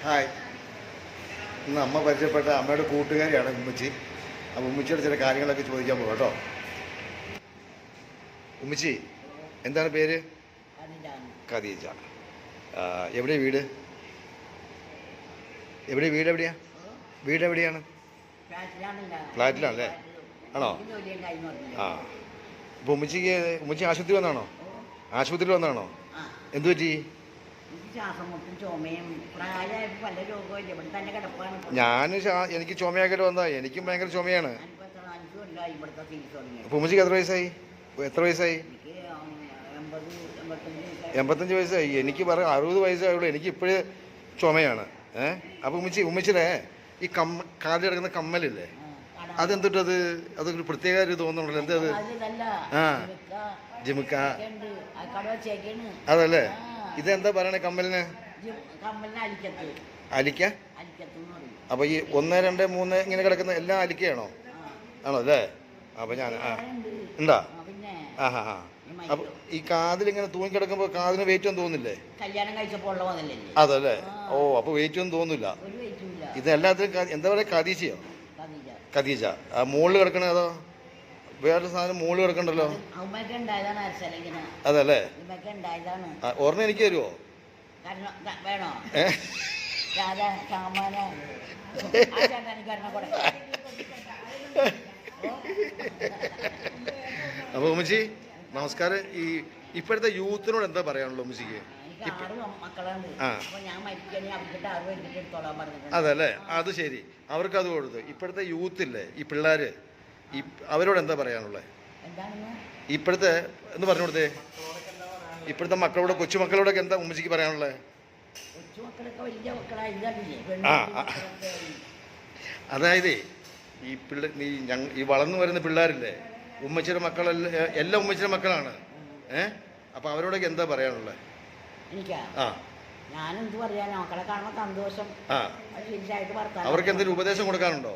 Hi. ഇന്ന് അമ്മ പരിചയപ്പെട്ട അമ്മയുടെ കൂട്ടുകാരിയാണ് ഉമ്മച്ചി. അപ്പോൾ ഉമ്മച്ചിയുടെ ചില കാര്യങ്ങളൊക്കെ ചോദിക്കാൻ പോകും കേട്ടോ. ഉമ്മച്ചി, എന്താണ് പേര്? ഖദീജ. എവിടെയാണ് വീട്? എവിടെയാ വീട് എവിടെയാണ്? ഫ്ലാറ്റിലാണല്ലേ? ആണോ? ആ. അപ്പോൾ ഉമ്മച്ചി ആശുപത്രി വന്നാണോ? ആശുപത്രിയിൽ വന്നാണോ? എന്തു പറ്റി? എനിക്ക് ചുമയാക്കിയിട്ട് വന്നതാ. എനിക്കും ഭയങ്കര ചുമയാണ്. അപ്പോൾ ഉമ്മച്ചിക്ക് എത്ര വയസ്സായി? 85 വയസ്സായി. എനിക്ക് പറയാം 60 വയസ്സായുള്ളൂ. എനിക്ക് ഇപ്പോഴേ ചുമയാണ്. അപ്പോൾ ഉമ്മച്ചിയുടെ ഈ കാലിൽ കിടക്കുന്ന കമ്മലില്ലേ, അതെന്തിട്ടത്? അതൊരു പ്രത്യേക ഒരു തോന്നുന്നുണ്ടല്ലോ. എന്തത്? ജിമുക്ക. അതല്ലേ? ഇതെന്താ പറയണേ കമ്മലിന്? അലിക്ക. അപ്പൊ ഈ 1, 2, 3 ഇങ്ങനെ കിടക്കുന്ന എല്ലാം അലിക്കയാണോ? ആണോ അല്ലേ? അപ്പൊ ഞാൻ ഉണ്ടാ. അപ്പൊ ഈ കാതിലിങ്ങനെ തൂങ്ങിക്കിടക്കുമ്പോ കാതിന് വെയിറ്റ് ഒന്നും തോന്നില്ലേ? അതല്ലേ? ഓ, അപ്പൊ വെയിറ്റ് ഒന്നും തോന്നില്ല. ഇതെല്ലാത്തിനും എന്താ പറയാ, ഖദീജയോ? ഖദീജ. ആ മുകളിൽ കിടക്കണ അതോ വേറെ സാധനം മുകളിൽ കിടക്കണ്ടല്ലോ? അതല്ലേ? ഓർമ്മ എനിക്ക് തരുമോ? അപ്പൊ ഉമ്മച്ചി നമസ്കാരം. ഈ ഇപ്പോഴത്തെ യൂത്തിനോട് എന്താ പറയാനുള്ളത് ഉമ്മച്ചിക്ക്? അതല്ലേ? അത് ശരി, അവർക്ക് അത് കൊടുത്തു. ഇപ്പോഴത്തെ യൂത്തില്ലേ, ഈ പിള്ളേര്, അവരോട് എന്താ പറയാനുള്ളത്? ഇപ്പോഴത്തെ എന്ന് പറഞ്ഞു കൊടുത്തേ. ഇപ്പോഴത്തെ മക്കളോട്, കൊച്ചുമക്കളോടൊക്കെ എന്താ ഉമ്മച്ചിക്ക് പറയാനുള്ളത്? അതായത് ഈ വളർന്നു വരുന്ന പിള്ളേരില്ലേ, ഉമ്മച്ചിയുടെ മക്കളെല്ലാം, എല്ലാം ഉമ്മച്ചിയുടെ മക്കളാണ്. അപ്പൊ അവരോടൊക്കെ എന്താ പറയാനുള്ളത്? ഞാനെന്ത് പറയാനോ, മക്കളെ കാണുമ്പോൾ സന്തോഷം. അവർക്ക് എന്തെങ്കിലും ഉപദേശം കൊടുക്കാനുണ്ടോ?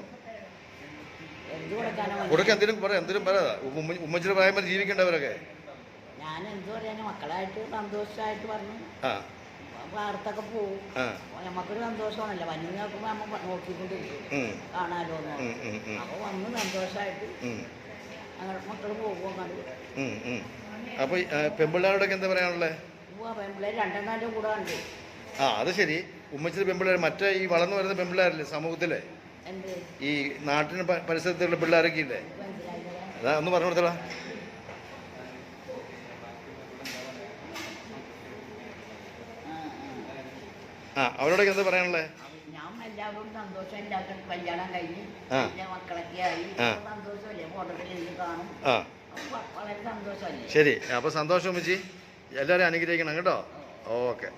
കൊടുക്ക, എന്തെങ്കിലും പറയാ. ഉമ്മച്ചിയുടെ പ്രായം വരെ ജീവിക്കേണ്ടവരൊക്കെ. ഞാൻ എന്ത് പറയാനോ, മക്കളായിട്ട് സന്തോഷമായിട്ട് പറഞ്ഞു വാർത്തൊക്കെ പോവും. നമുക്കൊരു സന്തോഷമാണല്ലോ, വന്നു നോക്കുമ്പോ നമ്മ നോക്കിക്കൊണ്ടിരിക്കും, കാണാലോ. അപ്പൊ വന്ന് സന്തോഷമായിട്ട് അങ്ങനെ മക്കള് പോകും. അപ്പൊ പെൺപിള്ളേരോടൊക്കെ എന്താ പറയാനുള്ളത്? പെൺപിള്ളേർ 2-4 കൂടെ ഉണ്ട്. അത് ശരി. ഉമ്മച്ചിയുടെ പെൺപിള്ളേർ, മറ്റേ ഈ വളർന്നു വരുന്ന പെൺപിള്ളേരല്ലേ സമൂഹത്തിലെ, ഈ നാട്ടിന് പരിസരത്തുള്ള പിള്ളേരൊക്കെ ഇല്ലേ, അതാ ഒന്ന് പറഞ്ഞു കൊടുത്തടാ. അവരോടൊക്കെ എന്താ പറയാനുള്ളത്? ഞാൻ എല്ലാവരോടും സന്തോഷം. എല്ലാവർക്കും കല്യാണം കഴിഞ്ഞ് മക്കളൊക്കെ ആയി സന്തോഷമല്ലേ, ഫോട്ടോത്തിൽ കാണും. വളരെ സന്തോഷമല്ലേ? ശരി, അപ്പൊ സന്തോഷം ഉമ്മച്ചി. എല്ലാവരും അനുഗ്രഹിക്കണം കേട്ടോ. ഓക്കെ.